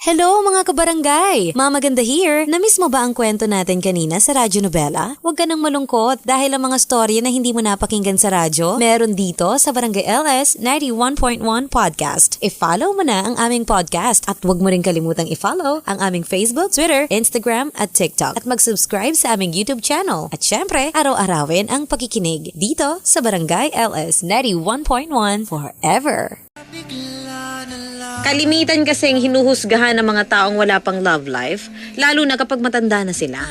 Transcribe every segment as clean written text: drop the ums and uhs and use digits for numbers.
Hello mga kabarangay! Mamaganda here! Namiss mo ba ang kwento natin kanina sa Radyo Nobela? Huwag ka nang malungkot dahil ang mga storya na hindi mo napakinggan sa radyo, meron dito sa Barangay LS 91.1 Podcast. I-follow mo na ang aming podcast at huwag mo rin kalimutang i-follow ang aming Facebook, Twitter, Instagram at TikTok at mag-subscribe sa aming YouTube channel. At syempre, araw-arawin ang pakikinig dito sa Barangay LS 91.1 forever! Kalimitan kasing hinuhusgahan ng mga taong wala pang love life, lalo na kapag matanda na sila.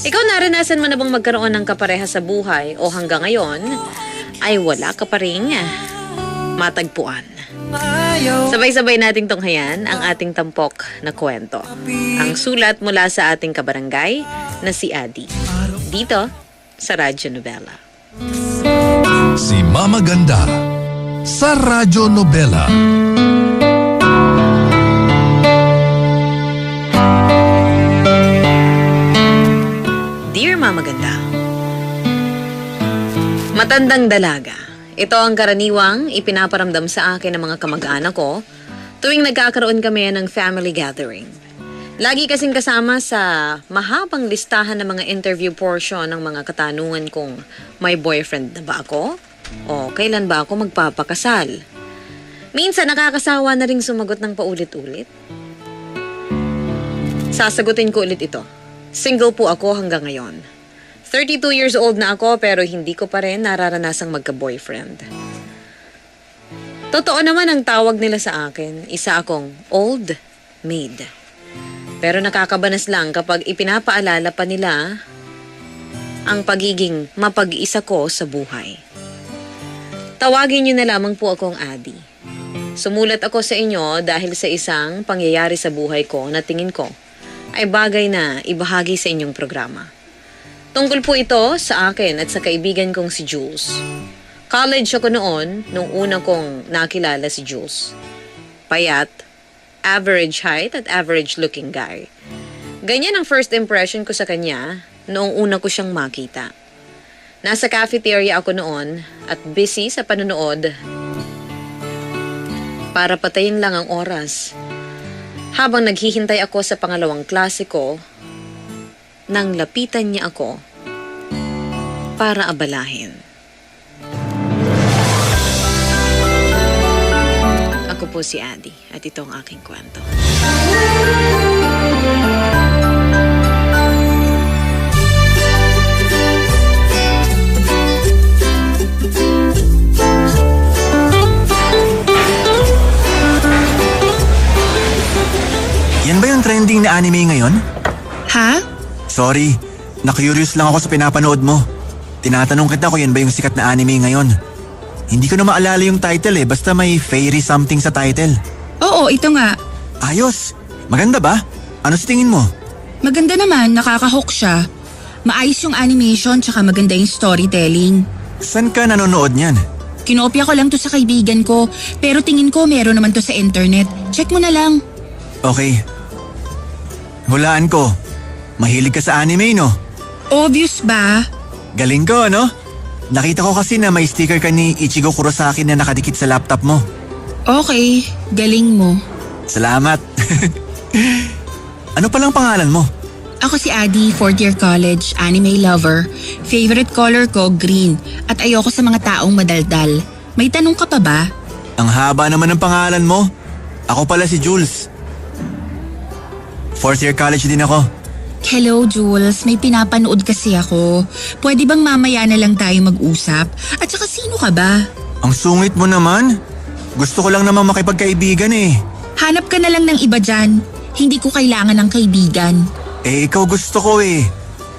Ikaw naranasan mo na bang magkaroon ng kapareha sa buhay o hanggang ngayon ay wala ka pa ring matagpuan? Sabay-sabay nating tunghayan ang ating tampok na kwento. Ang sulat mula sa ating kabarangay na si Adi. Dito sa Radyo Nobela. Si Mama Ganda sa Radyo Nobela. Dear Mama Ganda, matandang dalaga. Ito ang karaniwang ipinaparamdam sa akin ng mga kamag-anak ko tuwing nagkakaroon kami ng family gathering. Lagi kasing kasama sa mahabang listahan ng mga interview portion ng mga katanungan kung may boyfriend na ba ako o kailan ba ako magpapakasal. Minsan nakakasawa na ring sumagot ng paulit-ulit. Sasagutin ko ulit ito. Single po ako hanggang ngayon. 32 years old na ako pero hindi ko pa rin nararanasang magka-boyfriend. Totoo naman ang tawag nila sa akin. Isa akong old maid. Pero nakakabanas lang kapag ipinapaalala pa nila ang pagiging mapag-isa ko sa buhay. Tawagin niyo na lamang po akong Adi. Sumulat ako sa inyo dahil sa isang pangyayari sa buhay ko na tingin ko ay bagay na ibahagi sa inyong programa. Tungkol po ito sa akin at sa kaibigan kong si Jules. College ako noon nung una kong nakilala si Jules. Payat, average height at average looking guy. Ganyan ang first impression ko sa kanya noong una ko siyang makita. Nasa cafeteria ako noon at busy sa panonood para patayin lang ang oras. Habang naghihintay ako sa pangalawang klase ko, nang lapitan niya ako para abalahin. Ako po si Adi at ito ang aking kwento. Yan ba yung trending na anime ngayon? Ha? Sorry, na-curious lang ako sa pinapanood mo. Tinatanong kita kung yan ba yung sikat na anime ngayon. Hindi ko na maalala yung title basta may fairy something sa title. Oo, ito nga. Ayos, maganda ba? Ano sa tingin mo? Maganda naman, nakaka-hook siya. Maayos yung animation tsaka maganda yung storytelling. Saan ka nanonood niyan? Kinopya ko lang to sa kaibigan ko, pero tingin ko meron naman to sa internet. Check mo na lang. Okay. Hulaan ko. Mahilig ka sa anime, no? Obvious ba? Galing ko, no? Nakita ko kasi na may sticker ka ni Ichigo Kurosaki na nakadikit sa laptop mo. Okay, galing mo. Salamat. Ano palang pangalan mo? Ako si Adi, 4th year college, anime lover. Favorite color ko, green. At ayoko sa mga taong madaldal. May tanong ka pa ba? Ang haba naman ng pangalan mo. Ako pala si Jules. 4th year college din ako. Hello, Jules. May pinapanood kasi ako. Pwede bang mamaya na lang tayo mag-usap? At saka sino ka ba? Ang sungit mo naman. Gusto ko lang naman makipagkaibigan Hanap ka na lang ng iba dyan. Hindi ko kailangan ng kaibigan. Ikaw gusto ko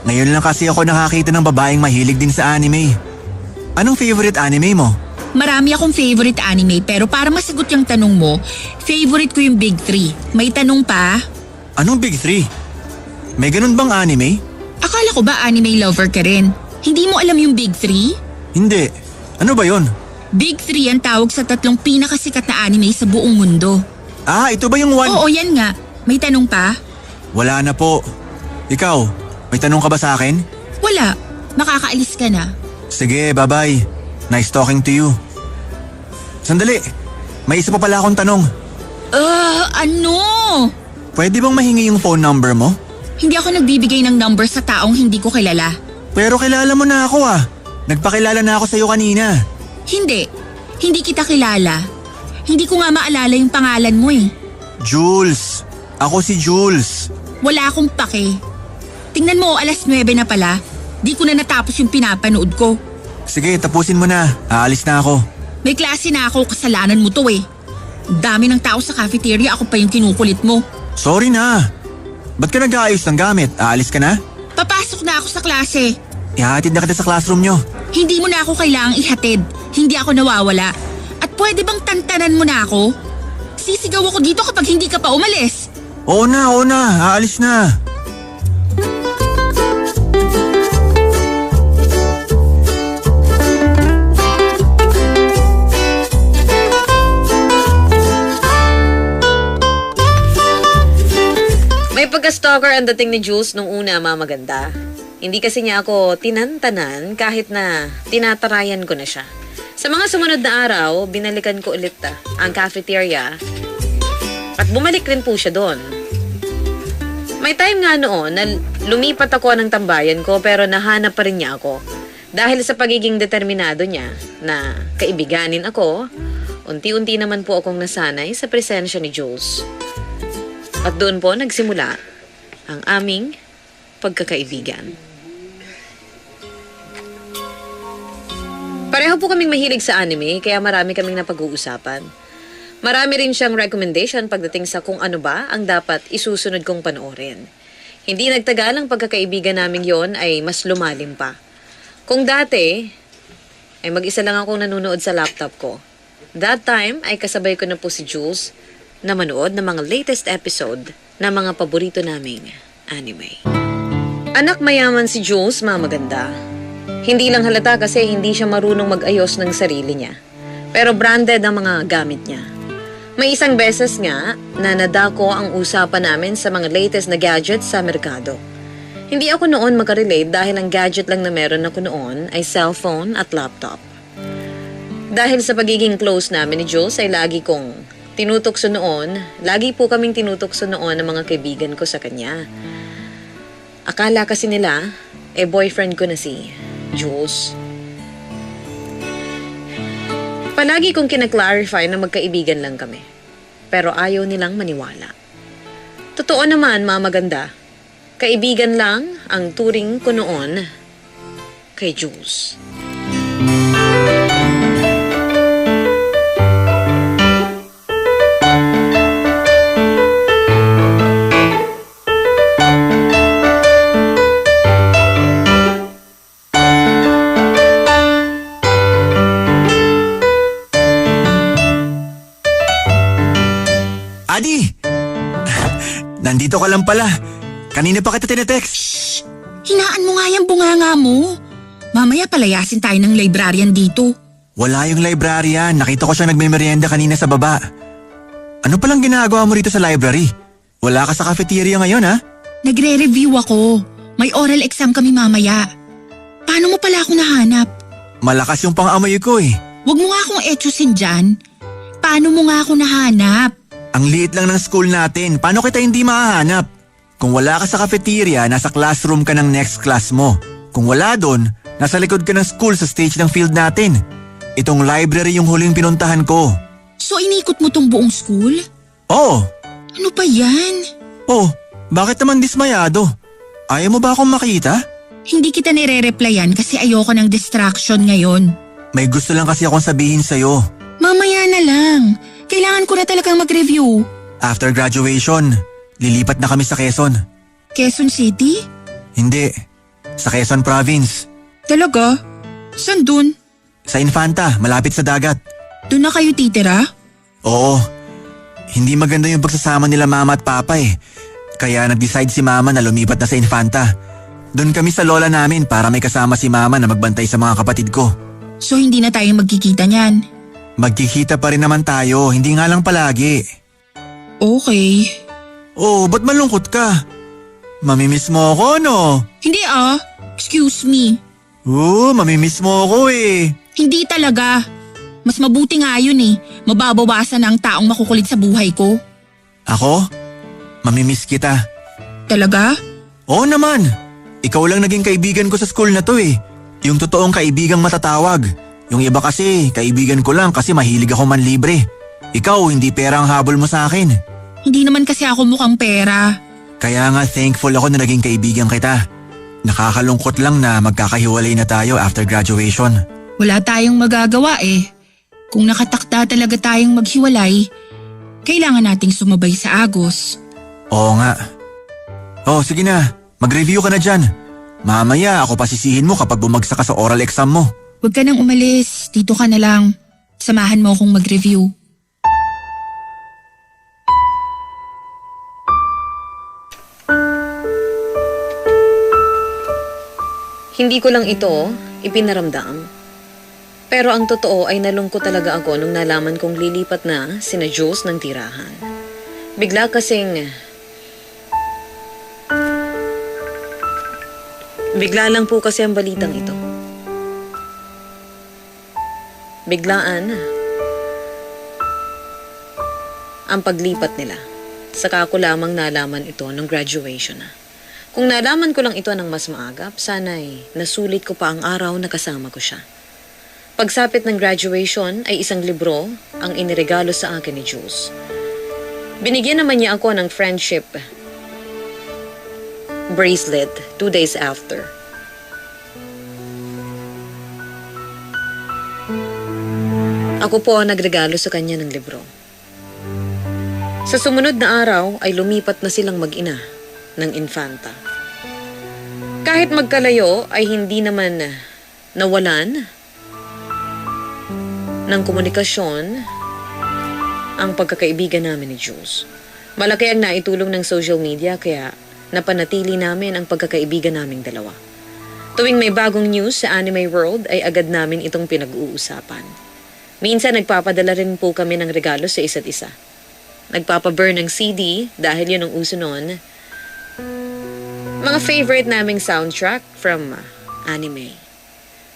Ngayon lang kasi ako nakakita ng babaeng mahilig din sa anime. Anong favorite anime mo? Marami akong favorite anime pero para masagot yung tanong mo, favorite ko yung Big 3. May tanong pa? Anong Big 3? May ganun bang anime? Akala ko ba anime lover ka rin? Hindi mo alam yung Big 3? Hindi. Ano ba yon? Big 3 ang tawag sa 3 pinakasikat na anime sa buong mundo. Ah, ito ba yung one? Oo, yan nga. May tanong pa? Wala na po. Ikaw, may tanong ka ba sa akin? Wala. Makakaalis ka na. Sige, bye-bye. Nice talking to you. Sandali, may isa pa pala akong tanong. Ano? Pwede bang mahingi yung phone number mo? Hindi ako nagbibigay ng number sa taong hindi ko kilala. Pero kilala mo na ako ah. Nagpakilala na ako sa'yo kanina. Hindi kita kilala. Hindi ko nga maalala yung pangalan mo eh. Jules. Ako si Jules. Wala akong pake. Tingnan mo, 9:00 na pala. Di ko na natapos yung pinapanood ko. Sige, tapusin mo na. Aalis na ako. May klase na ako, kasalanan mo to eh. Dami ng tao sa cafeteria, ako pa yung kinukulit mo. Sorry na. Ba't ka nag-aayos ng gamit? Aalis ka na? Papasok na ako sa klase. Ihatid na kita sa classroom nyo. Hindi mo na ako kailangang ihatid. Hindi ako nawawala. At pwede bang tantanan mo na ako? Sisigaw ako dito kapag hindi ka pa umalis. Oo na. Aalis na. May pagka-stalker ang dating ni Jules nung una, Mama Ganda. Hindi kasi niya ako tinantanan kahit na tinatarayan ko na siya. Sa mga sumunod na araw, binalikan ko ulit ang cafeteria at bumalik rin po siya doon. May time nga noon na lumipat ako ng tambayan ko pero nahanap pa rin niya ako. Dahil sa pagiging determinado niya na kaibiganin ako, unti-unti naman po akong nasanay sa presensya ni Jules. At doon po nagsimula ang aming pagkakaibigan. Pareho po kaming mahilig sa anime kaya marami kaming napag-uusapan. Marami rin siyang recommendation pagdating sa kung ano ba ang dapat isusunod kong panoorin. Hindi nagtagal ang pagkakaibigan namin yon ay mas lumalim pa. Kung dati ay mag-isa lang akong nanonood sa laptop ko. That time ay kasabay ko na po si Jules na manood ng mga latest episode na mga paborito naming anime. Anak mayaman si Jules, Mama Ganda. Hindi lang halata kasi hindi siya marunong mag-ayos ng sarili niya. Pero branded ang mga gamit niya. May isang beses nga na nadako ang usapan namin sa mga latest na gadgets sa merkado. Hindi ako noon makarelate dahil ang gadget lang na meron ako noon ay cellphone at laptop. Dahil sa pagiging close namin ni Jules ay lagi po kaming tinutokso noon ng mga kaibigan ko sa kanya. Akala kasi nila, boyfriend ko na si Jules. Palagi kong kinaklarify na magkaibigan lang kami. Pero ayaw nilang maniwala. Totoo naman, Mama Ganda. Kaibigan lang ang turing ko noon kay Jules. Adi! Nandito ka lang pala. Kanina pa kita tinetext. Shh! Hinaan mo nga yung bunganga mo. Mamaya palayasin tayo ng librarian dito. Wala yung librarian. Nakita ko siya nagme-merienda kanina sa baba. Ano palang ginagawa mo rito sa library? Wala ka sa cafeteria ngayon ha? Nagre-review ako. May oral exam kami mamaya. Paano mo pala ako nahanap? Malakas yung pang-amoy ko eh. Huwag mo nga akong etsusin dyan. Paano mo nga ako nahanap? Ang liit lang ng school natin. Paano kita hindi mahahanap? Kung wala ka sa cafeteria, nasa classroom ka ng next class mo. Kung wala doon, nasa likod ka ng school sa stage ng field natin. Itong library yung huling pinuntahan ko. So inikot mo tong buong school? Oo. Ano pa yan? Oh, bakit naman dismayado? Ayaw mo ba akong makita? Hindi kita nire-replyan kasi ayoko ng distraction ngayon. May gusto lang kasi akong sabihin sa'yo. Mamaya na lang. Kailangan ko na talagang mag-review. After graduation, lilipat na kami sa Quezon. Quezon City? Hindi, sa Quezon Province. Talaga? Saan dun? Sa Infanta, malapit sa dagat. Doon na kayo titira? Oo, hindi maganda yung pagsasama nila mama at papa eh. Kaya nag-decide si mama na lumipat na sa Infanta. Doon kami sa lola namin para may kasama si mama na magbantay sa mga kapatid ko. So hindi na tayo magkikita niyan? Magkikita pa rin naman tayo, hindi nga lang palagi. Okay. Oh, ba't malungkot ka? Mamimiss mo ako, no? Hindi ah. Excuse me. Mamimiss mo ako eh. Hindi talaga. Mas mabuti nga yun eh. Mababawasan ang taong makukulit sa buhay ko. Ako? Mamimiss kita. Talaga? Oo naman. Ikaw lang naging kaibigan ko sa school na to eh. Yung totoong kaibigang matatawag. Yung iba kasi, kaibigan ko lang kasi mahilig ako manlibre. Ikaw, hindi pera ang habol mo sa akin. Hindi naman kasi ako mukhang pera. Kaya nga thankful ako na naging kaibigan kita. Nakakalungkot lang na magkakahiwalay na tayo after graduation. Wala tayong magagawa eh. Kung nakatakda talaga tayong maghiwalay, kailangan nating sumabay sa Agos. Oo nga. Oh, sige na. Mag-review ka na dyan. Mamaya ako pasisihin mo kapag bumagsak ka sa oral exam mo. Huwag ka nang umalis. Dito ka na lang. Samahan mo akong mag-review. Hindi ko lang ito ipinaramdam. Pero ang totoo ay nalungkot talaga ako nung nalaman kong lilipat na sina Jules ng tirahan. Bigla lang po kasi ang balitang ito. Biglaan ang paglipat nila. Saka ko lamang nalaman ito nung graduation na. Kung nalaman ko lang ito ng mas maagap, sana'y nasulit ko pa ang araw na kasama ko siya. Pagsapit ng graduation ay isang libro ang iniregalo sa akin ni Jules. Binigyan naman niya ako ng friendship bracelet 2 days after. Ako po ang nagregalo sa kanya ng libro. Sa sumunod na araw ay lumipat na silang mag-ina ng Infanta. Kahit magkalayo ay hindi naman nawalan ng komunikasyon ang pagkakaibigan namin ni Jules. Malaki ang naitulong ng social media kaya napanatili namin ang pagkakaibigan naming dalawa. Tuwing may bagong news sa anime world ay agad namin itong pinag-uusapan. Minsan nagpapadala rin po kami ng regalo sa isa't isa. Nagpapaburn ng CD dahil yun ang uso noon. Mga favorite naming soundtrack from anime.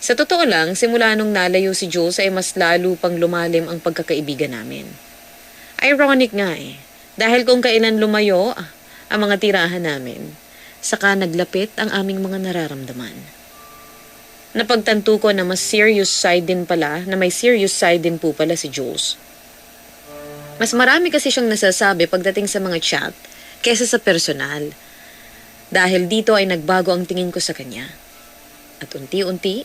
Sa totoo lang, simula nung nalayo si Jules ay mas lalo pang lumalim ang pagkakaibigan namin. Ironic nga eh, dahil kung kailan lumayo ang mga tirahan namin, saka naglapit ang aming mga nararamdaman. Napagtanto ko na mas serious side din pala, na may serious side din po pala si Jules. Mas marami kasi siyang nasasabi pagdating sa mga chat kesa sa personal. Dahil dito ay nagbago ang tingin ko sa kanya. At unti-unti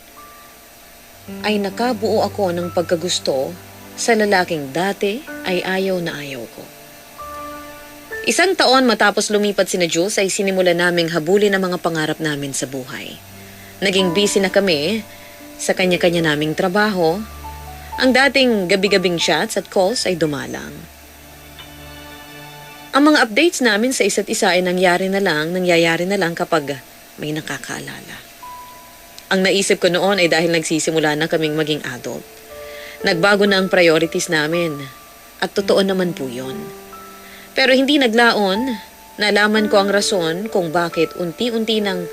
ay nakabuo ako ng pagkagusto sa lalaking dati ay ayaw na ayaw ko. 1 taon matapos lumipat sina Jules ay sinimulan naming habulin ang mga pangarap namin sa buhay. Naging busy na kami sa kanya-kanya naming trabaho. Ang dating gabi-gabing chats at calls ay dumalang. Ang mga updates namin sa isa't isa ay nangyayari na lang kapag may nakakaalala. Ang naisip ko noon ay dahil nagsisimula na kaming maging adult. Nagbago na ang priorities namin at totoo naman po yun. Pero hindi naglaon, nalaman ko ang rason kung bakit unti-unti nang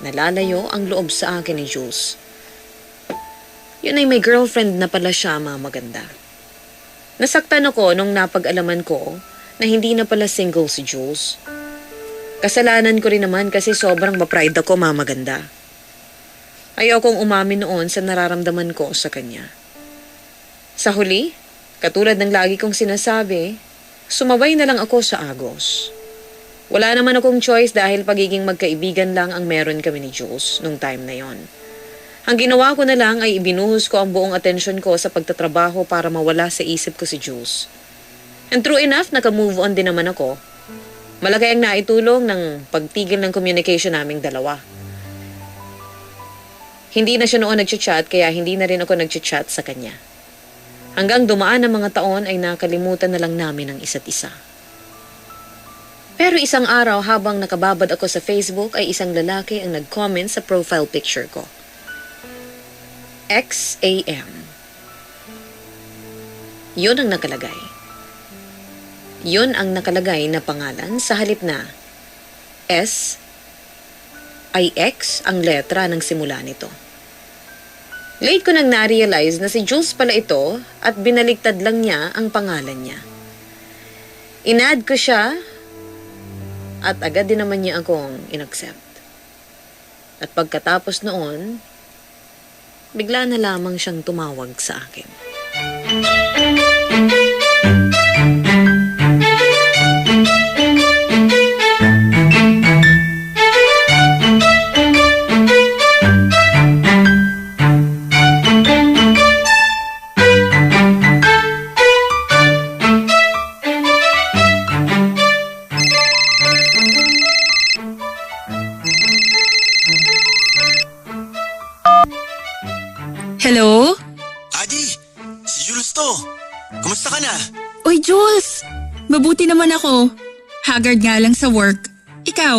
nalalayo ang loob sa akin ni Jules. Yun ay may girlfriend na pala siya, maganda. Nasaktan ako nung napag-alaman ko na hindi na pala single si Jules. Kasalanan ko rin naman kasi sobrang ma-pride ako, maganda. Ayokong umamin noon sa nararamdaman ko sa kanya. Sa huli, katulad ng lagi kong sinasabi, sumabay na lang ako sa Agos. Wala naman akong choice dahil pagiging magkaibigan lang ang meron kami ni Jules nung time na yon. Ang ginawa ko na lang ay ibinuhos ko ang buong atensyon ko sa pagtatrabaho para mawala sa isip ko si Jules. And true enough, naka-move on din naman ako. Malaki ang naitulong ng pagtigil ng communication naming dalawa. Hindi na siya noon nag-chat kaya hindi na rin ako nag-chat sa kanya. Hanggang dumaan ang mga taon ay nakalimutan na lang namin ang isa't isa. Pero isang araw habang nakababad ako sa Facebook ay isang lalaki ang nag-comment sa profile picture ko. XAM. Yun ang nakalagay. Yun ang nakalagay na pangalan sa halip na S ay X ang letra ng simula nito. Late ko nang na-realize na si Jules pala ito at binaliktad lang niya ang pangalan niya. In-add ko siya At agad din naman niya akong inaccept. At pagkatapos noon, bigla na lamang siyang tumawag sa akin. Hello? Adi, si Jules to. Kumusta ka na? Uy, Jules! Mabuti naman ako. Haggard nga lang sa work. Ikaw?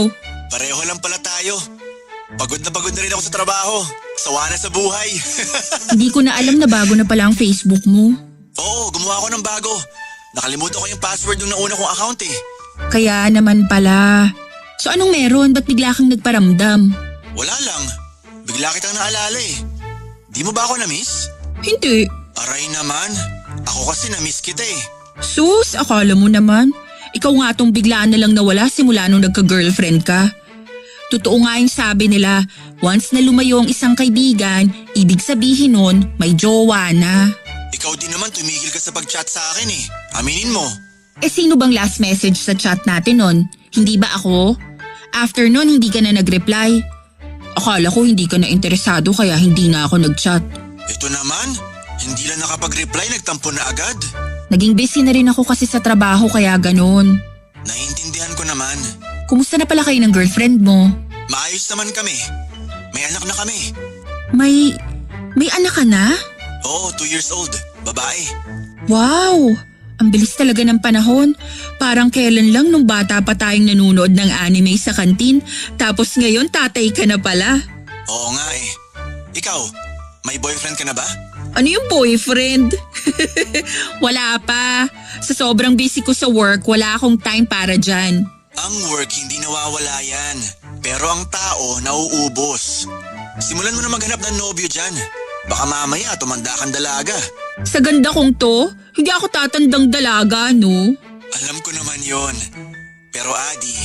Pareho lang pala tayo. Pagod na rin ako sa trabaho. Sawa na sa buhay. Hindi ko na alam na bago na pala ang Facebook mo. Oo, gumawa ako ng bago. Nakalimutan ko yung password nung nauna kong account eh. Kaya naman pala. So anong meron? Ba't bigla kang nagparamdam? Wala lang. Bigla kitang naalala eh. Di mo ba ako na-miss? Hindi. Aray naman. Ako kasi na-miss kita eh. Sus, akala mo naman. Ikaw nga tong biglaan na lang nawala simula nung nagka-girlfriend ka. Totoo nga yung sabi nila, once na lumayo ang isang kaibigan, ibig sabihin nun, may jowa na. Ikaw din naman tumigil ka sa pag-chat sa akin eh. Aminin mo. Eh sino bang last message sa chat natin nun? Hindi ba ako? After nun, hindi ka na nag-reply. Akala ko hindi ka na interesado kaya hindi na ako nag-chat. Ito naman, hindi lang nakapag-reply, nagtampo na agad. Naging busy na rin ako kasi sa trabaho kaya ganun. Naiintindihan ko naman. Kumusta na pala kayo ng girlfriend mo? Maayos naman kami. May anak na kami. May anak ka na? Oo, 2 years old. Babae. Wow! Ang bilis talaga ng panahon. Parang kailan lang nung bata pa tayong nanonood ng anime sa kantin, tapos ngayon tatay ka na pala. Oo nga eh. Ikaw, may boyfriend ka na ba? Ano yung boyfriend? Wala pa. Sa sobrang busy ko sa work, wala akong time para dyan. Ang work hindi nawawala yan. Pero ang tao nauubos. Simulan mo na maghanap ng nobyo dyan. Baka mamaya tumanda kang dalaga. Sa ganda kong to, hindi ako tatandang dalaga, no? Alam ko naman yon. Pero Adi,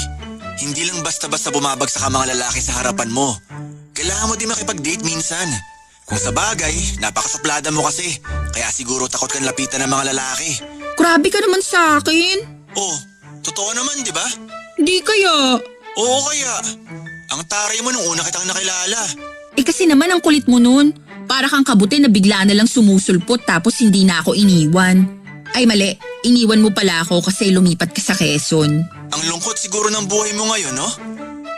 hindi lang basta-basta bumabagsak ang mga lalaki sa harapan mo. Kailangan mo din makipag-date minsan. Kung sa bagay, napakasuplada mo kasi. Kaya siguro takot kang lapitan ng mga lalaki. Grabe ka naman sa akin. Oh, totoo naman, di ba? Hindi kaya. Oo kaya. Ang taray mo nung una kitang nakilala. Eh kasi naman ang kulit mo nun. Para kang kabuti na bigla na lang sumusulpot tapos hindi na ako iniwan. Ay mali, iniwan mo pala ako kasi lumipat ka sa Quezon. Ang lungkot siguro ng buhay mo ngayon, no?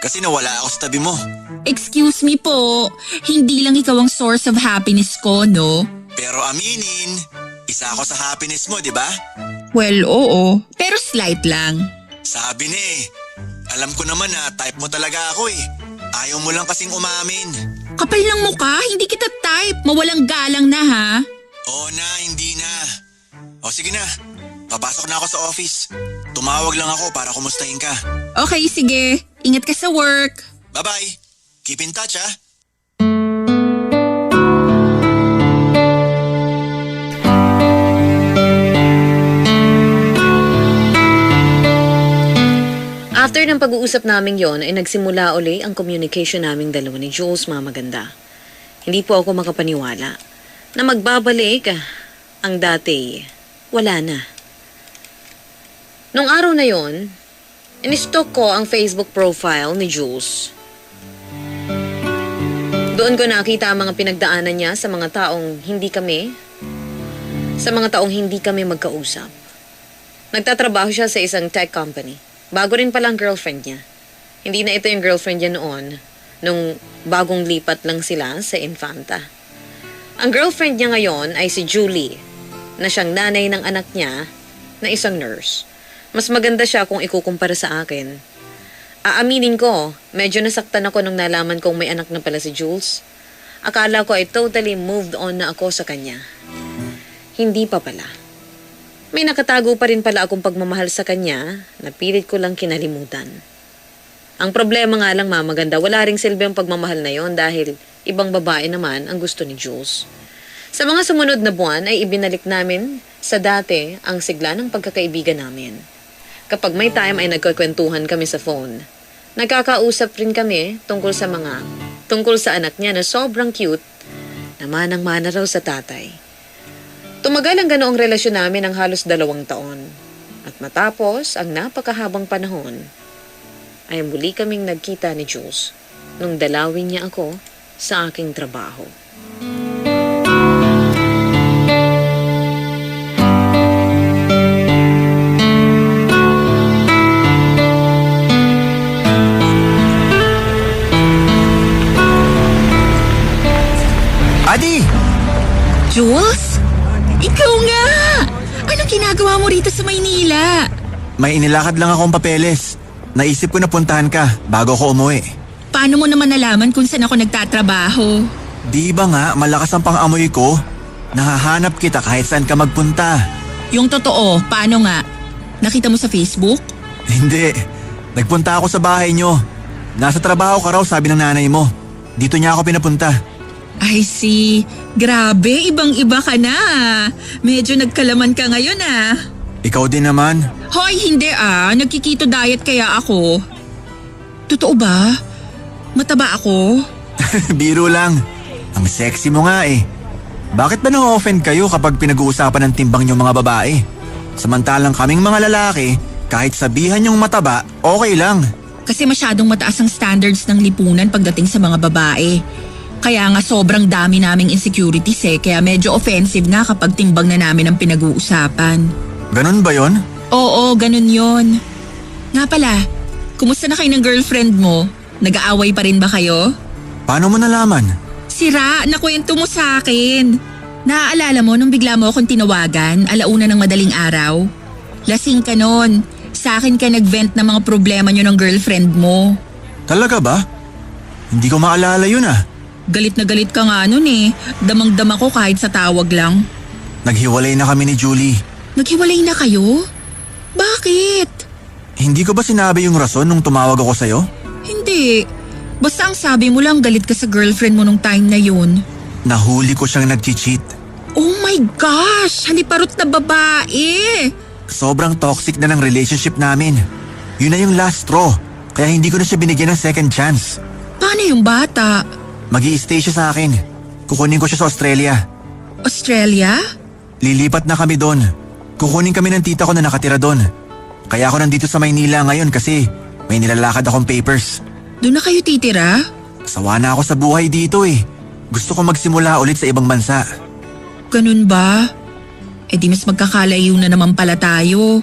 Kasi nawala ako sa tabi mo. Excuse me po, hindi lang ikaw ang source of happiness ko, no? Pero aminin, isa ako sa happiness mo, di ba? Well, oo. Pero slight lang. Sabi ni alam ko naman na type mo talaga ako eh. Ayaw mo lang kasing umamin. Kapal ng mukha, hindi kita type. Mawalang galang na ha. Oo na, hindi na. O sige na, papasok na ako sa office. Tumawag lang ako para kumustahin ka. Okay, sige. Ingat ka sa work. Bye-bye. Keep in touch ah. After ng pag-uusap naming yon ay nagsimula uli ang communication naming dalawa ni Jules, Mamaganda. Hindi po ako makapaniwala na magbabalik ang dati. Wala na. Nung araw na yon, in-stalk ko ang Facebook profile ni Jules. Doon ko nakita ang mga pinagdaanan niya sa mga taong hindi kami magkausap. Nagtatrabaho siya sa isang tech company. Bago rin pala ang girlfriend niya. Hindi na ito yung girlfriend niya noon, nung bagong lipat lang sila sa Infanta. Ang girlfriend niya ngayon ay si Julie, na siyang nanay ng anak niya na isang nurse. Mas maganda siya kung ikukumpara sa akin. Aaminin ko, medyo nasaktan ako nung nalaman kong may anak na pala si Jules. Akala ko ay totally moved on na ako sa kanya. Hindi pa pala. May nakatago pa rin pala akong pagmamahal sa kanya na pilit ko lang kinalimutan. Ang problema nga lang, Mamaganda, wala ring silbi ang pagmamahal na yon dahil ibang babae naman ang gusto ni Jules. Sa mga sumunod na buwan ay ibinalik namin sa dati ang sigla ng pagkakaibigan namin. Kapag may time ay nagkakwentuhan kami sa phone. Nagkakausap rin kami tungkol sa anak niya na sobrang cute na manang-mana raw sa tatay. Tumagal ang ganoong relasyon namin ng halos 2 taon. At matapos ang napakahabang panahon, ay muli kaming nagkita ni Jules nung dalawin niya ako sa aking trabaho. Adi! Jules? Ikaw nga! Anong ginagawa mo rito sa Maynila? May inilakad lang akong papeles. Naisip ko na puntahan ka bago ako umuwi. Paano mo naman nalaman kung saan ako nagtatrabaho? Di ba nga malakas ang pang-amoy ko? Nahahanap kita kahit saan ka magpunta. Yung totoo, paano nga? Nakita mo sa Facebook? Hindi. Nagpunta ako sa bahay nyo. Nasa trabaho ka raw, sabi ng nanay mo. Dito niya ako pinapunta. I see. Grabe, ibang-iba ka na. Medyo nagkalaman ka ngayon ah. Ikaw din naman. Hoy, hindi ah. Nagkikito diet kaya ako. Totoo ba? Mataba ako? Biro lang. Ang sexy mo nga eh. Bakit ba na-offend kayo kapag pinag-uusapan ng timbang yung mga babae? Samantalang kaming mga lalaki, kahit sabihan yung mataba, okay lang. Kasi masyadong mataas ang standards ng lipunan pagdating sa mga babae. Kaya nga sobrang dami naming insecurities eh, kaya medyo offensive nga kapag timbang na namin ang pinag-uusapan. Ganun ba yon? Oo, ganun yon. Nga pala, kumusta na kayo ng girlfriend mo? Nag-aaway pa rin ba kayo? Paano mo nalaman? Sira, nakwento mo sa akin. Naaalala mo nung bigla mo akong tinawagan, 1:00 ng madaling araw? Lasing ka nun. Sa akin ka nag-vent ng mga problema nyo ng girlfriend mo. Talaga ba? Hindi ko maalala yun ah. Galit na galit ka nga nun eh. Damang-dama ko kahit sa tawag lang. Naghiwalay na kami ni Julie. Naghiwalay na kayo? Bakit? Hindi ko ba sinabi yung rason nung tumawag ako sa'yo? Hindi. Basta ang sabi mo lang galit ka sa girlfriend mo nung time na yun. Nahuli ko siyang nag-cheat. Oh my gosh! Haliparot na babae! Sobrang toxic na ng relationship namin. Yun na yung last straw. Kaya hindi ko na siya binigyan ng second chance. Paano yung bata? Mag-i-stay siya sa akin. Kukunin ko siya sa Australia. Australia? Lilipat na kami doon. Kukunin kami ng tita ko na nakatira doon. Kaya ako nandito sa Maynila ngayon kasi may nilalakad akong papers. Doon na kayo titira? Sawa na ako sa buhay dito eh. Gusto ko magsimula ulit sa ibang bansa. Ganun ba? Eh di mas magkakalayo na naman pala tayo.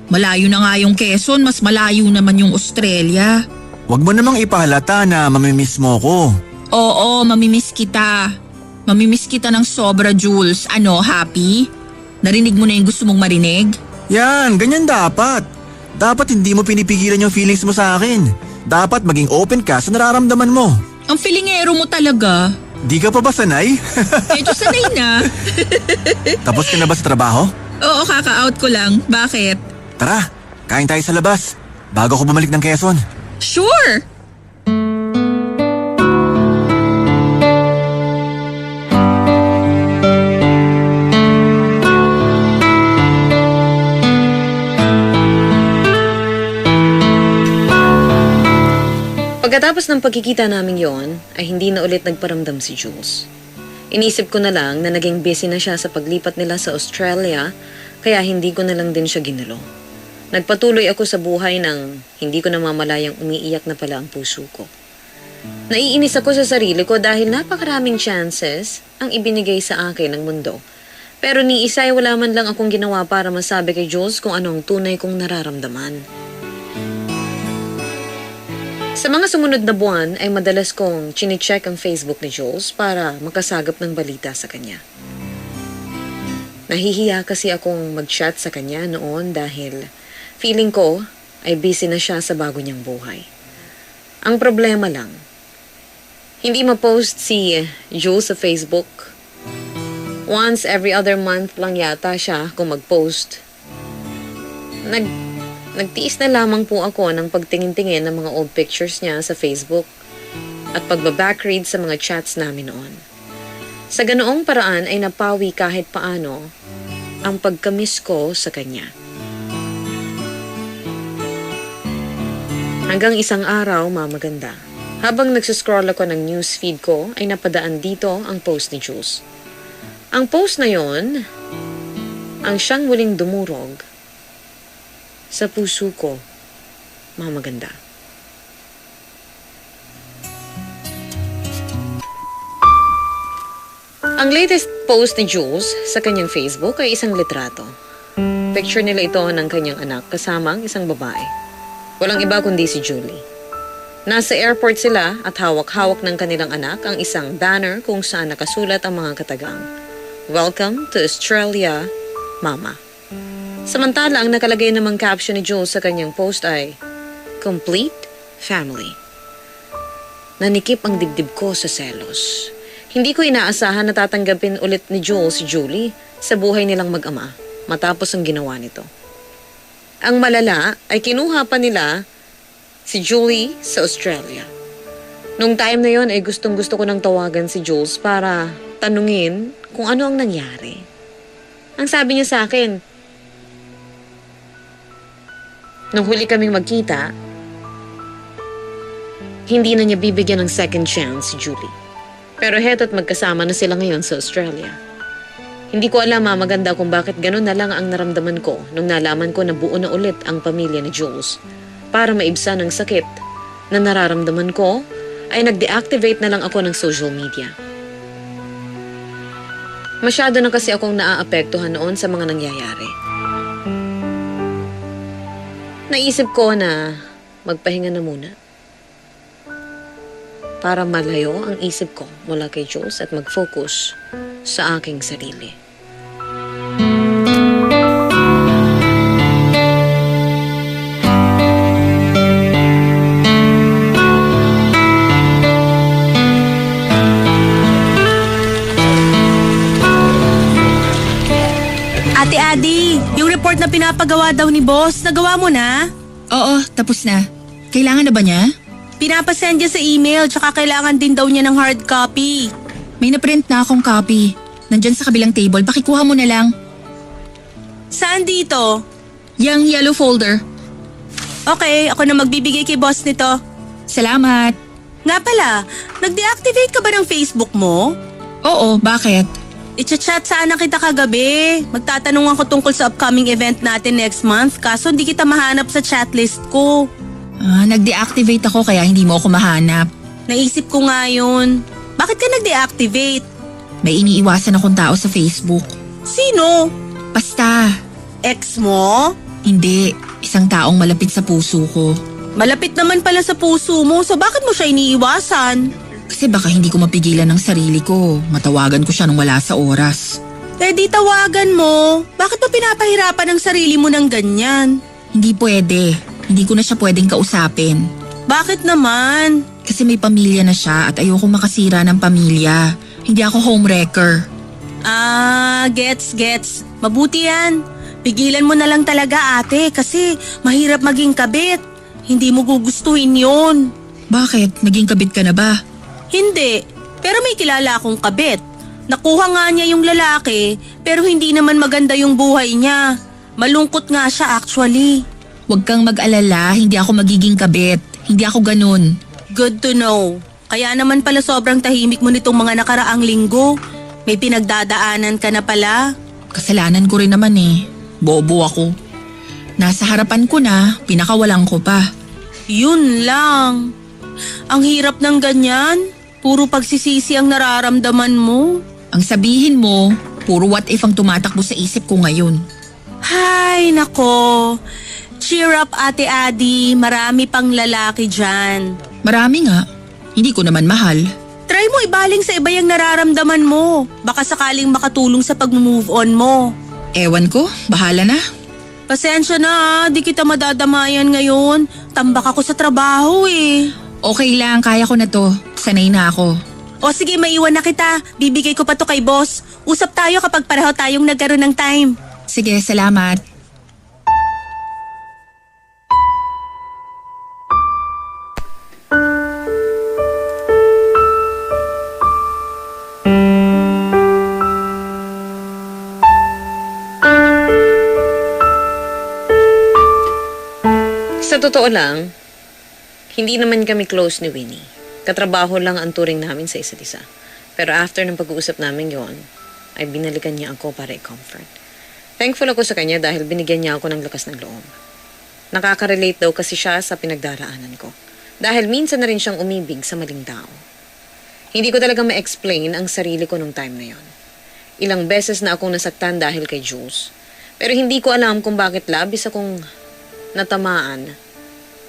Malayo na nga yung Quezon, mas malayo naman yung Australia. Huwag mo namang ipahalata na mamimiss mo ko. Oo, mamimiss kita. Mamimiss kita ng sobra, Jules. Ano, happy? Narinig mo na yung gusto mong marinig? Yan, ganyan dapat. Dapat hindi mo pinipigilan yung feelings mo sa akin. Dapat maging open ka sa nararamdaman mo. Ang filingero mo talaga. Di ka pa ba sanay? Medyo sanay na. Tapos ka na ba sa trabaho? Oo, kaka-out ko lang. Bakit? Tara, kain tayo sa labas. Bago ako bumalik ng Quezon. Sure! Pagkatapos ng pagkikita namin yon, ay hindi na ulit nagparamdam si Jules. Inisip ko na lang na naging busy na siya sa paglipat nila sa Australia, kaya hindi ko na lang din siya ginulo. Nagpatuloy ako sa buhay nang hindi ko namamalayang umiiyak na pala ang puso ko. Naiinis ako sa sarili ko dahil napakaraming chances ang ibinigay sa akin ng mundo. Pero ni isa ay wala man lang akong ginawa para masabi kay Jules kung ano ang tunay kong nararamdaman. Sa mga sumunod na buwan ay madalas kong chine-check ang Facebook ni Jules para makasagap ng balita sa kanya. Nahihiya kasi akong mag-chat sa kanya noon dahil feeling ko ay busy na siya sa bago niyang buhay. Ang problema lang, hindi ma-post si Jules sa Facebook. Once every other month lang yata siya kung mag-post. Nagtiis na lamang po ako ng pagtingin-tingin ng mga old pictures niya sa Facebook at pagbabackread sa mga chats namin noon. Sa ganoong paraan ay napawi kahit paano ang pagkamiss ko sa kanya. Hanggang isang araw, mamaganda. Habang nagsiscroll ako ng newsfeed ko, ay napadaan dito ang post ni Jules. Ang post na yon, ang siyang muling dumurog sa puso ko, mamaganda. Ang latest post ni Jules sa kanyang Facebook ay isang litrato. Picture nila ito ng kanyang anak kasama ang isang babae. Walang iba kundi si Julie. Nasa airport sila at hawak-hawak ng kanilang anak ang isang banner kung saan nakasulat ang mga katagang, "Welcome to Australia, Mama." Samantala, ang nakalagay namang caption ni Jules sa kanyang post ay, "Complete Family." Nanikip ang dibdib ko sa selos. Hindi ko inaasahan na tatanggapin ulit ni Jules si Julie sa buhay nilang mag-ama matapos ang ginawa nito. Ang malala ay kinuha pa nila si Julie sa Australia. Nung time na yon ay gustong-gusto ko nang tawagan si Jules para tanungin kung ano ang nangyari. Ang sabi niya sa akin, nung huli kaming magkita, hindi na niya bibigyan ng second chance si Julie. Pero heto't magkasama na sila ngayon sa Australia. Hindi ko alam, maganda kung bakit ganun na lang ang naramdaman ko nung nalaman ko na buo na ulit ang pamilya ni Jules. Para maibsan ang sakit na nararamdaman ko, ay nag-deactivate na lang ako ng social media. Masyado na kasi akong naaapektuhan noon sa mga nangyayari. Naisip ko na magpahinga na muna para malayo ang isip ko mula kay Jules at mag-focus sa aking sarili. Ate Adi, yung report na pinapagawa daw ni boss, nagawa mo na? Oo, tapos na. Kailangan na ba niya? Pinapasend niya sa email, tsaka kailangan din daw niya ng hard copy. May naprint na akong copy. Nandyan sa kabilang table, pakikuha mo na lang. Saan dito? Yang yellow folder. Okay, ako na magbibigay kay boss nito. Salamat. Nga pala, nag-deactivate ka ba ng Facebook mo? Oo, bakit? I-chat sana kita kagabi. Magtatanong ako tungkol sa upcoming event natin next month, kaso hindi kita mahanap sa chatlist ko. Nag-deactivate ako kaya hindi mo ako mahanap. Naisip ko nga yun. Bakit ka nag-deactivate? May iniiwasan akong tao sa Facebook. Sino? Basta. Ex mo? Hindi. Isang taong malapit sa puso ko. Malapit naman pala sa puso mo, so bakit mo siya iniiwasan? Kasi baka hindi ko mapigilan ng sarili ko. Matawagan ko siya nung wala sa oras. Eh di tawagan mo. Bakit mo pinapahirapan ang sarili mo ng ganyan? Hindi pwede. Hindi ko na siya pwedeng kausapin. Bakit naman? Kasi may pamilya na siya at ayoko makasira ng pamilya. Hindi ako homewrecker. Gets. Mabuti yan. Pigilan mo na lang talaga ate kasi mahirap maging kabit. Hindi mo gugustuhin yun. Bakit? Naging kabit ka na ba? Hindi, pero may kilala akong kabit. Nakuha nga niya yung lalaki pero hindi naman maganda yung buhay niya. Malungkot nga siya actually. Huwag kang mag-alala, hindi ako magiging kabit. Hindi ako ganun. Good to know. Kaya naman pala sobrang tahimik mo nitong mga nakaraang linggo. May pinagdadaanan ka na pala. Kasalanan ko rin naman eh. Bobo ako. Nasa harapan ko na, pinakawalan ko pa. Yun lang. Ang hirap ng ganyan. Puro pagsisisi ang nararamdaman mo. Ang sabihin mo, puro what if ang tumatakbo sa isip ko ngayon. Hay, nako. Cheer up Ate Adi, marami pang lalaki dyan. Marami nga. Hindi ko naman mahal. Try mo ibaling sa iba yung nararamdaman mo. Baka sakaling makatulong sa pag-move on mo. Ewan ko, bahala na. Pasensya na, di kita madadamayan ngayon. Tambak ako sa trabaho eh. Okay lang, kaya ko na to. Sanay na ako. O sige, maiwan na kita. Bibigay ko pa to kay boss. Usap tayo kapag pareho tayong nagkaroon ng time. Sige, salamat. Sa totoo lang, Hindi naman kami close ni Winnie. Katrabaho lang ang turing namin sa isa't isa. Pero after ng pag-uusap namin yon, ay binalikan niya ako para i-comfort. Thankful ako sa kanya dahil binigyan niya ako ng lakas ng loob. Nakaka-relate daw kasi siya sa pinagdaraanan ko. Dahil minsan na rin siyang umibig sa maling tao. Hindi ko talaga ma-explain ang sarili ko nung time na yon. Ilang beses na akong nasaktan dahil kay Jules. Pero hindi ko alam kung bakit labis akong natamaan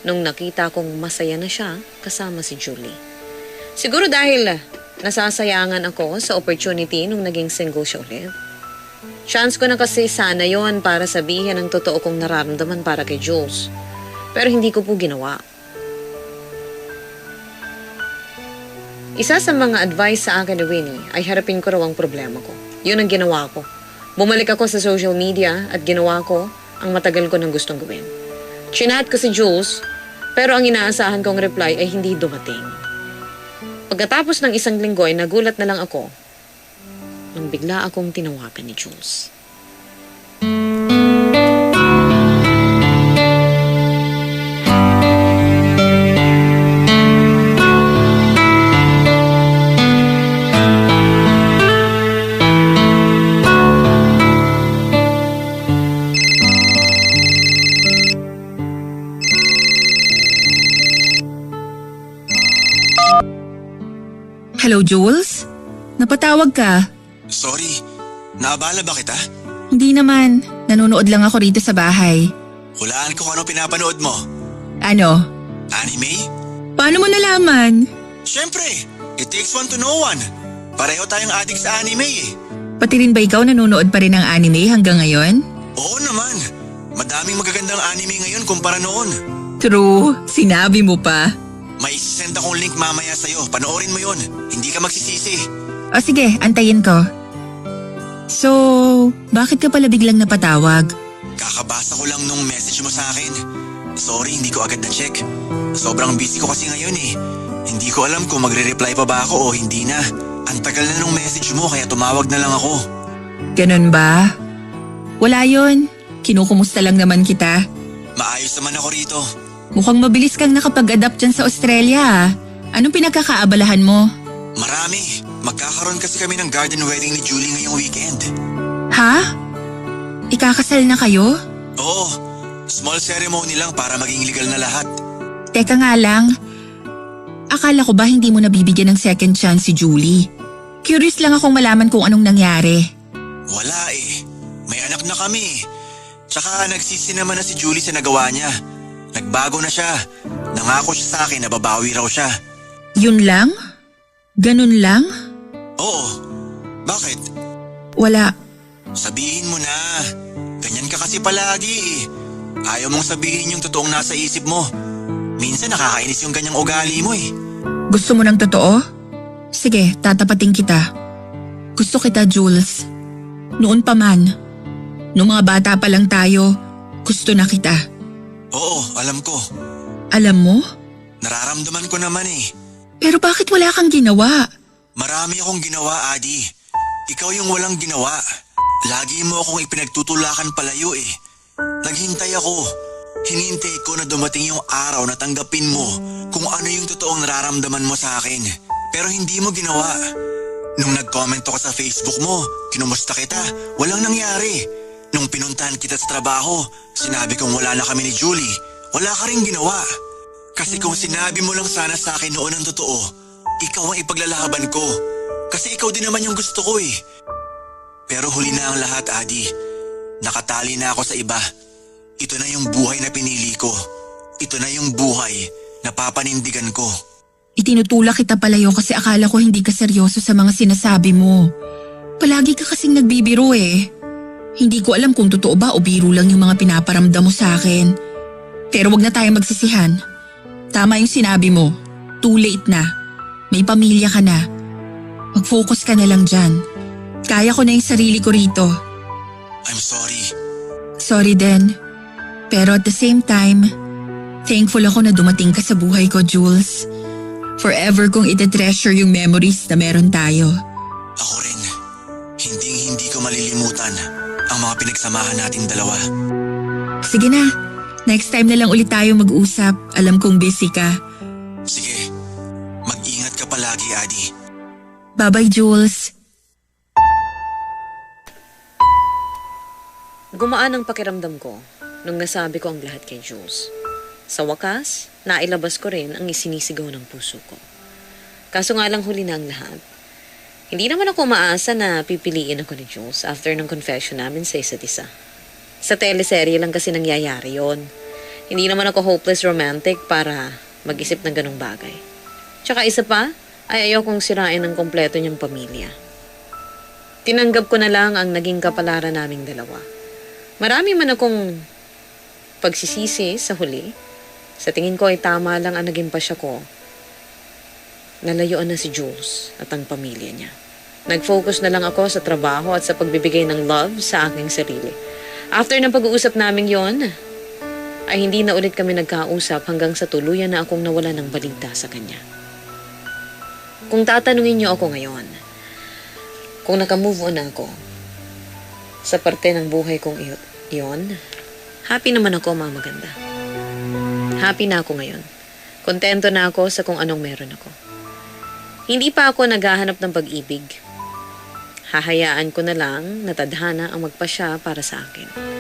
nung nakita kong masaya na siya kasama si Julie. Siguro dahil nasasayangan ako sa opportunity nung naging single siya ulit. Chance ko na kasi sana yon para sabihin ang totoo kong nararamdaman para kay Jules. Pero hindi ko po ginawa. Isa sa mga advice sa akin ni Winnie ay harapin ko raw ang problema ko. Yun ang ginawa ko. Bumalik ako sa social media at ginawa ko ang matagal ko nang gustong gawin. Chinat ko si Jules, pero ang inaasahan kong reply ay hindi dumating. Pagkatapos ng isang linggo ay nagulat na lang ako nang bigla akong tinawagan ni Jules. Hello, Jules? Napatawag ka? Sorry, naabala ba kita? Hindi naman. Nanonood lang ako rito sa bahay. Hulaan ko kung ano pinapanood mo. Ano? Anime? Paano mo nalaman? Siyempre, it takes one to know one. Pareho tayong addict sa anime eh. Pati rin ba ikaw nanonood pa rin ng anime hanggang ngayon? Oo naman. Madaming magagandang anime ngayon kumpara noon. True, sinabi mo pa. May send akong link mamaya sa'yo. Panoorin mo yon. Hindi ka magsisisi. O sige, antayin ko. So, bakit ka pala biglang napatawag? Kakabasa ko lang nung message mo sa akin. Sorry, hindi ko agad na-check. Sobrang busy ko kasi ngayon eh. Hindi ko alam kung magre-reply pa ba ako o hindi na. Ang tagal na nung message mo kaya tumawag na lang ako. Ganun ba? Wala yon. Kinukumusta lang naman kita. Maayos naman ako rito. Mukhang mabilis kang nakapag-adapt dyan sa Australia ah. Anong pinagkakaabalahan mo? Marami. Magkakaroon kasi kami ng garden wedding ni Julie ngayong weekend. Ha? Ikakasal na kayo? Oo. Small ceremony lang para maging legal na lahat. Teka nga lang. Akala ko ba hindi mo nabibigyan ng second chance si Julie? Curious lang akong malaman kung anong nangyari. Wala eh. May anak na kami. Tsaka nagsisi naman na si Julie sa nagawa niya. Nagbago na siya. Nangako siya sa akin na babawi raw siya. Yun lang? Ganun lang? Oo. Bakit? Wala. Sabihin mo na. Ganyan ka kasi palagi eh. Ayaw mong sabihin yung totoong nasa isip mo. Minsan nakakainis yung ganyang ugali mo eh. Gusto mo ng totoo? Sige, tatapatin kita. Gusto kita, Jules. Noon pa man. Noong mga bata pa lang tayo, gusto na kita. Oo, alam ko. Alam mo? Nararamdaman ko naman eh. Pero bakit wala kang ginawa? Marami akong ginawa, Adi. Ikaw yung walang ginawa. Lagi mo akong ipinagtutulakan palayo eh. Naghintay ako. Hinintay ko na dumating yung araw na tanggapin mo kung ano yung totoong nararamdaman mo sa akin. Pero hindi mo ginawa. Nung nag-comment ako sa Facebook mo, kinumusta kita, walang nangyari. Nung pinuntahan kita sa trabaho, sinabi kong wala na kami ni Julie, wala ka rin ginawa. Kasi kung sinabi mo lang sana sa akin noon ang totoo, ikaw ang ipaglalaban ko. Kasi ikaw din naman yung gusto ko eh. Pero huli na ang lahat, Adi. Nakatali na ako sa iba. Ito na yung buhay na pinili ko. Ito na yung buhay na papanindigan ko. Itinutulak kita palayo kasi akala ko hindi ka seryoso sa mga sinasabi mo. Palagi ka kasing nagbibiro eh. Hindi ko alam kung totoo ba o biro lang yung mga pinaparamdam mo sa akin. Pero wag na tayong magsisihan. Tama yung sinabi mo. Too late na. May pamilya ka na. Mag-focus ka na lang dyan. Kaya ko na yung sarili ko rito. I'm sorry. Sorry din. Pero at the same time, thankful ako na dumating ka sa buhay ko, Jules. Forever kong ite-treasure yung memories na meron tayo. Ako rin. Hindi ko malilimutan ang mga pinagsamahan nating dalawa. Sige na. Next time na lang ulit tayo mag-usap. Alam kong busy ka. Sige, mag-ingat ka palagi, Adi. Bye-bye, Jules. Gumaan ang pakiramdam ko nung nasabi ko ang lahat kay Jules. Sa wakas, nailabas ko rin ang isinisigaw ng puso ko. Kaso nga lang huli na ang lahat. Hindi naman ako maasa na pipiliin ako ni Jules after ng confession namin sa isa't isa. Sa teleserye lang kasi nangyayari yon. Hindi naman ako hopeless romantic para mag-isip ng ganong bagay. Tsaka isa pa, ay ayokong sirain ang kompleto niyang pamilya. Tinanggap ko na lang ang naging kapalaran naming dalawa. Marami man akong pagsisisi sa huli. Sa tingin ko ay tama lang ang naging pasya ko. Nalayuan na si Jules at ang pamilya niya. Nag-focus na lang ako sa trabaho at sa pagbibigay ng love sa aking sarili. After ng pag-uusap naming yon, ay hindi na ulit kami nagkausap hanggang sa tuluyan na akong nawala ng balita sa kanya. Kung tatanungin niyo ako ngayon, kung naka-move on ako sa parte ng buhay kong iyon, happy naman ako, Mama Ganda. Happy na ako ngayon. Kontento na ako sa kung anong meron ako. Hindi pa ako naghahanap ng pag-ibig. Hahayaan ko na lang na tadhana ang magpasya para sa akin.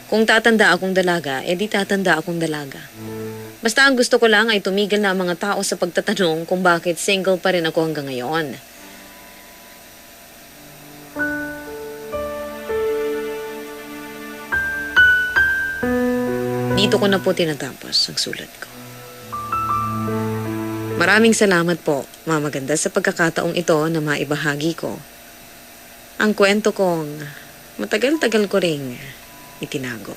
Kung tatanda akong dalaga, edi tatanda akong dalaga. Basta ang gusto ko lang ay tumigil na ang mga tao sa pagtatanong kung bakit single pa rin ako hanggang ngayon. Dito ko na po tinatapos ang sulat ko. Maraming salamat po, Mama Ganda, sa pagkakataong ito na maibahagi ko ang kwento kong matagal-tagal ko ring itinago.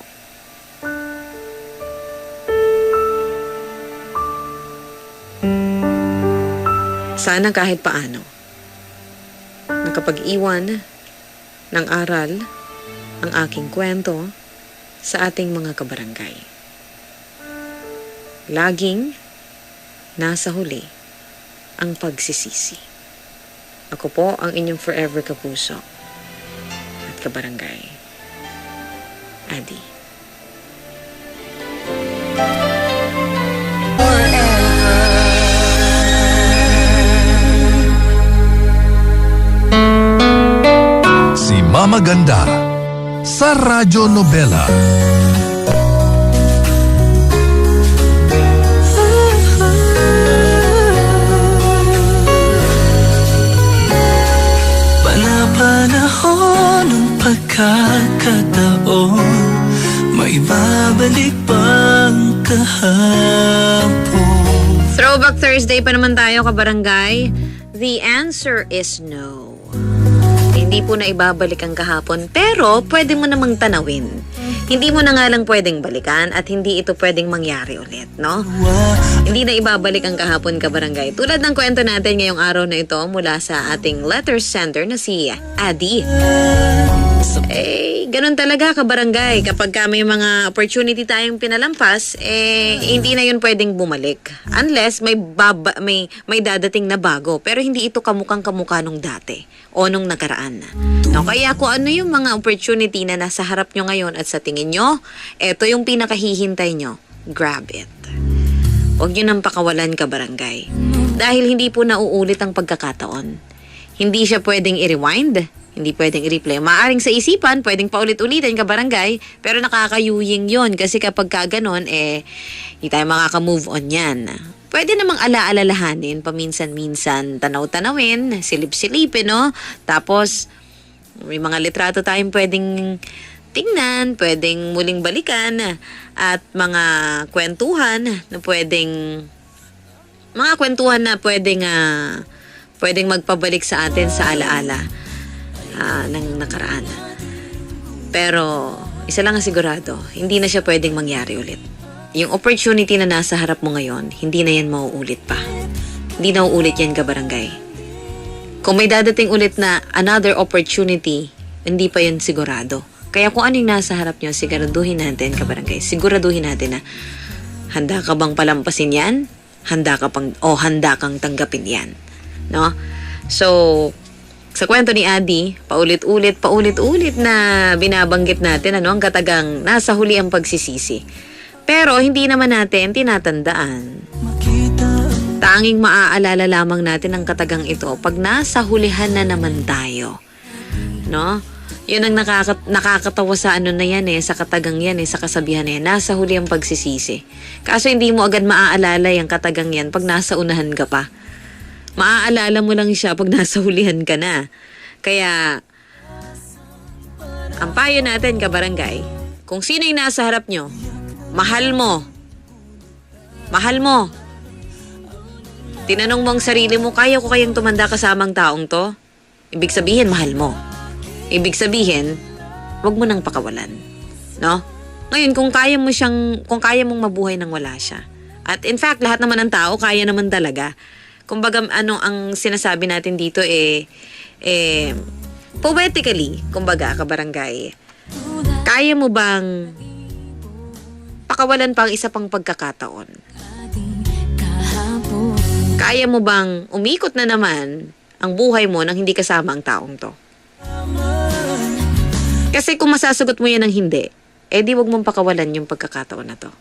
Sana kahit paano, nakapag-iwan ng aral ang aking kwento sa ating mga kabarangay. Laging nasa huli ang pagsisisi. Ako po ang inyong forever kapuso at kabarangay, Adi. Si Mama Ganda sa Radyo Nobela. Panahon ng pagkakataon, may babalik bang kahapon? Throwback Thursday pa naman tayo, kabarangay. The answer is no. Hindi po na ibabalik ang kahapon, pero pwede mo namang tanawin. Hindi mo na nga lang pwedeng balikan at hindi ito pwedeng mangyari ulit, no? Hindi na ibabalik ang kahapon, kabarangay. Tulad ng kwento natin ngayong araw na ito mula sa ating letter sender na si Adi. Ganun talaga, kabarangay. Kapag may mga opportunity tayong pinalampas, hindi na yun pwedeng bumalik. Unless may dadating na bago. Pero hindi ito kamukha nung dati o nung nakaraan. No, kaya kung ano yung mga opportunity na nasa harap nyo ngayon at sa tingin nyo, eto yung pinakahihintay nyo, grab it. Huwag nyo nang pakawalan, kabarangay. Dahil hindi po nauulit ang pagkakataon. Hindi siya pwedeng i-rewind, hindi pwedeng i-replay. Maaring sa isipan, pwedeng paulit-ulitin, kabarangay, pero nakakayuying yon kasi kapag kaganon, hindi tayo makaka-move on yan. Pwede namang ala-alalahanin, paminsan-minsan tanaw-tanawin, silip-silipin, no? Tapos, may mga litrato tayong pwedeng tingnan, pwedeng muling balikan, at mga kwentuhan na pwedeng magpabalik sa atin sa alaala ng nakaraan. Pero, isa lang ang sigurado, hindi na siya pwedeng mangyari ulit. Yung opportunity na nasa harap mo ngayon, hindi na yan mauulit pa. Hindi na uulit yan, kabarangay. Kung may dadating ulit na another opportunity, hindi pa yun sigurado. Kaya kung anong nasa harap nyo, siguraduhin natin, kabarangay. Siguraduhin natin na handa ka bang palampasin yan? Handa kang tanggapin yan. No? So, sa kwento ni Adi, paulit-ulit na binabanggit natin ang katagang nasa huli ang pagsisisi. Pero hindi naman natin tinatandaan Tanging maaalala lamang natin ang katagang ito pag nasa hulihan na naman tayo. No? Yun ang nakakatawa sa ano na yan sa katagang yan sa kasabihan na yan. Nasa huli ang pagsisisi. Kaso hindi mo agad maaalala yung katagang yan pag nasa unahan ka pa. Maaalala mo lang siya pag nasa hulihan ka na. Kaya, ang payo natin, kabarangay, kung sino yung nasa harap nyo, mahal mo. Mahal mo. Tinanong mo ang sarili mo, kaya ko kayang tumanda kasamang taong to? Ibig sabihin, mahal mo. Ibig sabihin, wag mo nang pakawalan. No? Ngayon, kung kaya mong mabuhay nang wala siya. At in fact, lahat naman ng tao, kaya naman talaga. Kumbaga, ang sinasabi natin dito poetically, kumbaga, kabarangay, kaya mo bang pakawalan pa ang isa pang pagkakataon? Kaya mo bang umikot na naman ang buhay mo nang hindi kasama ang taong to? Kasi kung masasagot mo yan ng hindi, di wag mong pakawalan yung pagkakataon na to.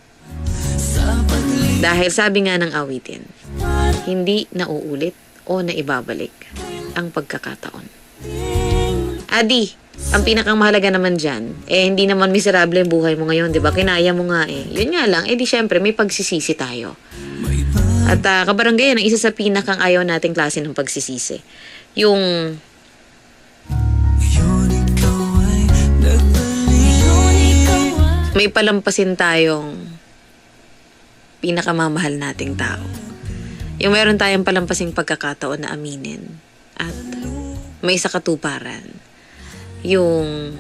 Dahil sabi nga ng awitin, hindi nauulit o naibabalik ang pagkakataon. Adi, ang pinakang mahalaga naman dyan, hindi naman miserable ang buhay mo ngayon, di ba? Kinaya mo nga Yun nga lang, di syempre may pagsisisi tayo. At kabarangay, ang isa sa pinakang ayaw nating klase ng pagsisisi. Yung may palampasin tayong pinakamamahal nating tao. Yung meron tayong palampasing pagkakataon na aminin at may isa katuparan. Yung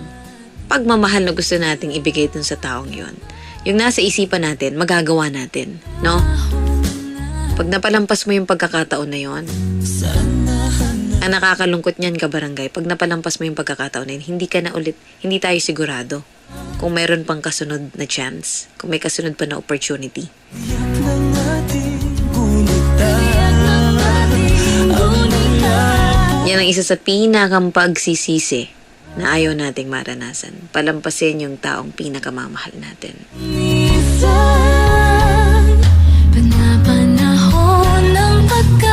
pagmamahal na gusto nating ibigay dun sa taong yun. Yung nasa isipan natin, magagawa natin. No? Pag napalampas mo yung pagkakataon na yun, ang nakakalungkot niyan, kabarangay, pag napalampas mo yung pagkakataon na yun, hindi tayo sigurado kung meron pang kasunod na chance, kung may kasunod pa na opportunity. Yan ang isa sa pinakang pagsisisi na ayaw nating maranasan. Palampasin yung taong pinakamamahal natin. Panapanahon ng pagkakataon,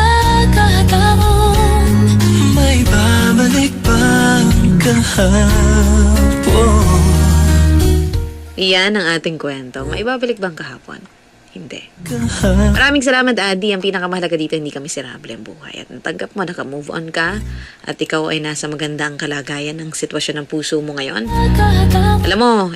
may babalik bang kahapon? Iyan ang ating kwento. Maibabalik bang kahapon? Hindi. Maraming salamat, Adi. Ang pinakamahalaga dito, hindi ka miserable ang buhay. At natanggap mo, naka-move on ka. At ikaw ay nasa magandang kalagayan ng sitwasyon ng puso mo ngayon. Alam mo,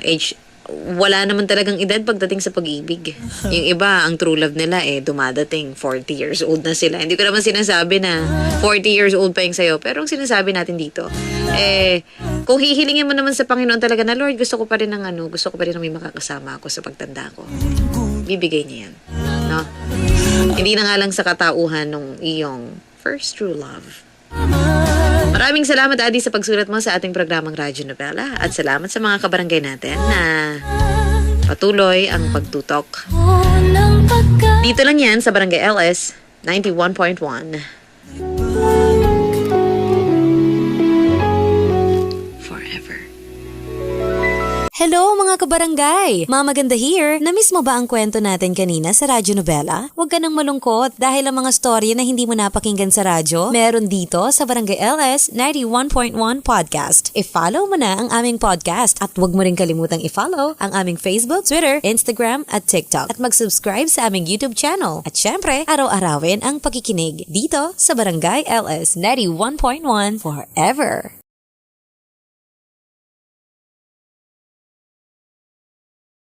wala naman talagang edad pagdating sa pag-ibig. Yung iba, ang true love nila dumadating 40 years old na sila. Hindi ko naman sinasabi na 40 years old pa yung sayo. Pero ang sinasabi natin dito, kung hihilingin mo naman sa Panginoon talaga na, Lord, gusto ko pa rin ng may makakasama ako sa pagtanda ko. Bibigay niya yan. No? Hindi na nga lang sa katauhan ng iyong first true love. Maraming salamat, Adi, sa pagsulat mo sa ating programang Radyo Nobela. At salamat sa mga kabarangay natin na patuloy ang pagtutok. Dito lang yan sa Barangay LS 91.1. Hello mga kabarangay! Mamaganda here! Namiss mo ba ang kwento natin kanina sa Radyo Nobela? Huwag ka nang malungkot dahil ang mga storya na hindi mo napakinggan sa radyo, meron dito sa Barangay LS 91.1 Podcast. I-follow mo na ang aming podcast at huwag mo rin kalimutang i-follow ang aming Facebook, Twitter, Instagram at TikTok at mag-subscribe sa aming YouTube channel. At syempre, araw-arawin ang pakikinig dito sa Barangay LS 91.1 forever!